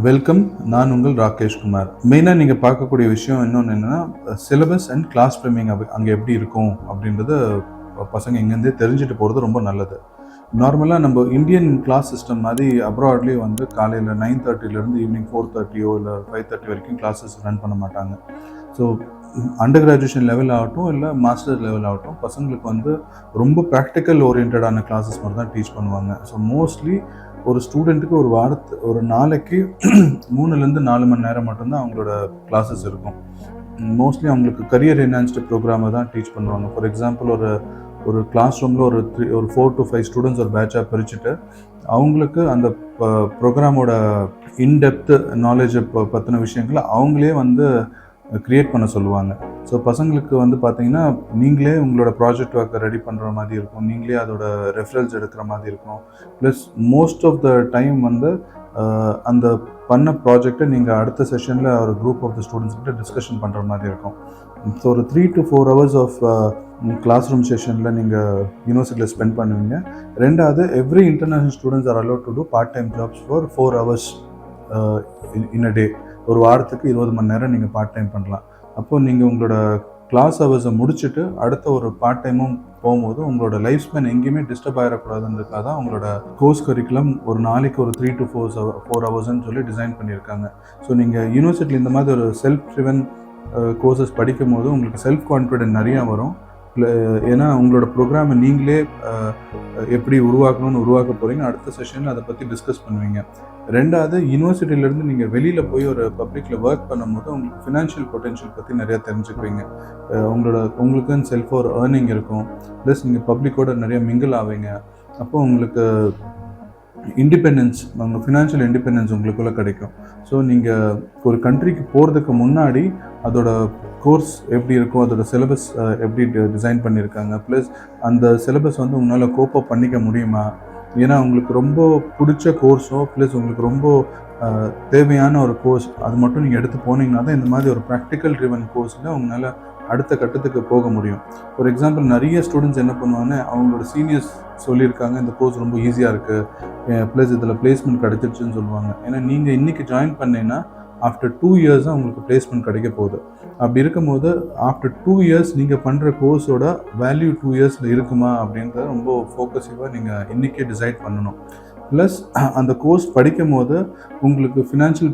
Welcome. நான் உங்கள் ராகேஷ் குமார். மெயினாக நீங்கள் பார்க்கக்கூடிய விஷயம் இன்னொன்று என்னென்னா, சிலபஸ் அண்ட் கிளாஸ் ஃப்ரேமிங் அங்கே எப்படி இருக்கும் அப்படின்றத பசங்க இங்கேருந்தே தெரிஞ்சுட்டு போகிறது ரொம்ப நல்லது. நார்மலாக நம்ம இந்தியன் கிளாஸ் சிஸ்டம் மாதிரி அப்ராட்லேயே வந்து காலையில் 9:30 ஈவினிங் 4:30 இல்லை 5:30 வரைக்கும் கிளாஸஸ் ரன் பண்ண மாட்டாங்க. ஸோ அண்டர் கிராஜுவேஷன் லெவல் ஆகட்டும் இல்லை மாஸ்டர் லெவல் ஆகட்டும், பசங்களுக்கு வந்து ரொம்ப ப்ராக்டிக்கல் ஓரியன்டான கிளாஸஸ் மட்டும் தான் டீச் பண்ணுவாங்க. ஸோ மோஸ்ட்லி ஒரு ஸ்டூடெண்ட்டுக்கு ஒரு நாளைக்கு 3-4 மணி நேரம் மட்டும்தான் அவங்களோட கிளாஸஸ் இருக்கும். மோஸ்ட்லி அவங்களுக்கு கரியர் என்ஹான்ஸ்டு ப்ரோக்ராமை தான் டீச் பண்ணுவாங்க. ஃபார் எக்ஸாம்பிள் ஒரு கிளாஸ் ரூமில் ஒரு 4 to 5 ஸ்டூடெண்ட்ஸ் ஒரு பேட்சாக பிரிச்சுட்டு அவங்களுக்கு அந்த ப்ரோக்ராமோட இன்டெப்த்து நாலேஜை பற்றின விஷயங்களை அவங்களே வந்து க்ரியேட் பண்ண சொல்லுவாங்க. ஸோ பசங்களுக்கு வந்து பார்த்தீங்கன்னா, நீங்களே உங்களோட ப்ராஜெக்ட் ஒர்க்கை ரெடி பண்ணுற மாதிரி இருக்கும், நீங்களே அதோட ரெஃபரன்ஸ் எடுக்கிற மாதிரி இருக்கும். Plus most of the time வந்து அந்த பண்ண ப்ராஜெக்டை நீங்கள் அடுத்த செஷனில் ஒரு குரூப் ஆஃப் த ஸ்டூடெண்ட்ஸ் கிட்ட டிஸ்கஷன் பண்ணுற மாதிரி இருக்கும். ஸோ ஒரு 3 to 4 hours of classroom செஷனில் நீங்கள் யூனிவர்சிட்டியில் ஸ்பெண்ட் பண்ணுவீங்க. ரெண்டாவது, every international students are allot to do part time jobs for 4 hours in a day. ஒரு வாரத்துக்கு 20 மணி நேரம் நீங்கள் பார்ட் டைம் பண்ணலாம். அப்போது நீங்கள் உங்களோட கிளாஸ் ஹவர்ஸை முடிச்சுட்டு அடுத்த ஒரு பார்ட் டைமும் போகும்போது உங்களோட லைஃப் ஸ்பேன் எங்கேயுமே டிஸ்டர்ப் ஆகிடக்கூடாதுன்றதுக்காக தான் உங்களோட கோர்ஸ் கரிக்குலம் ஒரு நாளைக்கு ஒரு 3 to 4 hours சொல்லி டிசைன் பண்ணியிருக்காங்க. ஸோ நீங்கள் யூனிவர்சிட்டியில் இந்த மாதிரி ஒரு செல்ஃப் ட்ரிவன் கோர்சஸ் படிக்கும் போது உங்களுக்கு செல்ஃப் கான்ஃபிடென்ட் நிறையா வரும். ஏன்னா உங்களோட ப்ரோக்ராமை நீங்களே எப்படி உருவாக்க போகிறீங்க, அடுத்த செஷனில் அதை பற்றி டிஸ்கஸ் பண்ணுவீங்க. ரெண்டாவது, யூனிவர்சிட்டியிலேருந்து நீங்கள் வெளியில் போய் ஒரு பப்ளிக்கில் ஒர்க் பண்ணும்போது உங்களுக்கு ஃபினான்ஷியல் பொட்டென்ஷியல் பற்றி நிறையா தெரிஞ்சுக்குவீங்க. உங்களுக்குன்னு செல்ஃப் ஒரு ஏர்னிங் இருக்கும். ப்ளஸ் நீங்கள் பப்ளிக்கோட நிறைய மிங்கிள் ஆவீங்க. அப்போ உங்களுக்கு இண்டிபெண்டன்ஸ், உங்கள் ஃபினான்ஷியல் இண்டிபெண்டன்ஸ் உங்களுக்குள்ளே கிடைக்கும். ஸோ நீங்கள் ஒரு கண்ட்ரிக்கு போகிறதுக்கு முன்னாடி அதோட கோர்ஸ் எப்படி இருக்கும், அதோட சிலபஸ் எப்படி டிசைன் பண்ணியிருக்காங்க, ப்ளஸ் அந்த சிலபஸ் வந்து உங்களால் கோப்பப் பண்ணிக்க முடியுமா, ஏன்னா உங்களுக்கு ரொம்ப பிடிச்ச கோர்ஸோ ப்ளஸ் உங்களுக்கு ரொம்ப தேவையான ஒரு கோர்ஸ் அது மட்டும் நீங்கள் எடுத்து போனீங்கன்னா தான் இந்த மாதிரி ஒரு ப்ராக்டிக்கல் ட்ரிவன் கோர்ஸில் உங்களால் அடுத்த கட்டத்துக்கு போக முடியும். ஃபார் எக்ஸாம்பிள், நிறைய ஸ்டூடெண்ட்ஸ் என்ன பண்ணுவாங்கன்னா, அவங்களோட சீனியர்ஸ் சொல்லியிருக்காங்க இந்த கோர்ஸ் ரொம்ப ஈஸியாக இருக்குது, ப்ளஸ் இதில் பிளேஸ்மெண்ட் கிடைச்சிருச்சுன்னு சொல்லுவாங்க. ஏன்னா நீங்கள் இன்றைக்கி ஜாயின் பண்ணீங்கன்னா ஆஃப்டர் 2 years தான் உங்களுக்கு பிளேஸ்மெண்ட் கிடைக்க போகுது. அப்படி இருக்கும்போது ஆஃப்டர் 2 years நீங்கள் பண்ணுற கோர்ஸோட வேல்யூ 2 yearsல இருக்குமா அப்படின்றத ரொம்ப ஃபோக்கஸிவாக நீங்கள் இன்றைக்கே டிசைட் பண்ணணும். ப்ளஸ் அந்த கோர்ஸ் படிக்கும் போது உங்களுக்கு ஃபினான்ஷியல்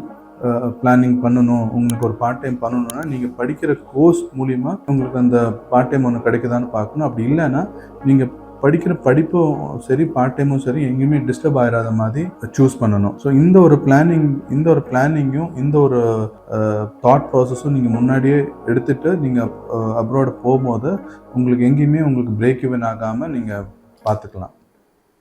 பிளானிங் பண்ணணும், உங்களுக்கு ஒரு பார்ட் டைம் பண்ணணும்னா நீங்கள் படிக்கிற கோர்ஸ் மூலிமா உங்களுக்கு அந்த பார்ட் டைம் ஒன்று கிடைக்குதான்னு பார்க்கணும். அப்படி இல்லைன்னா நீங்கள் படிக்கிற படிப்பும் சரி பார்ட் டைமும் சரி எங்கேயுமே டிஸ்டர்ப் ஆகிடாத மாதிரி சூஸ் பண்ணணும். ஸோ இந்த ஒரு பிளானிங்கும் இந்த ஒரு தாட் ப்ராசஸும் நீங்கள் முன்னாடியே எடுத்துகிட்டு நீங்கள் அப்ராட் போகும்போது உங்களுக்கு எங்கேயுமே உங்களுக்கு பிரேக் ஈவன் ஆகாமல் நீங்கள் பார்த்துக்கலாம்.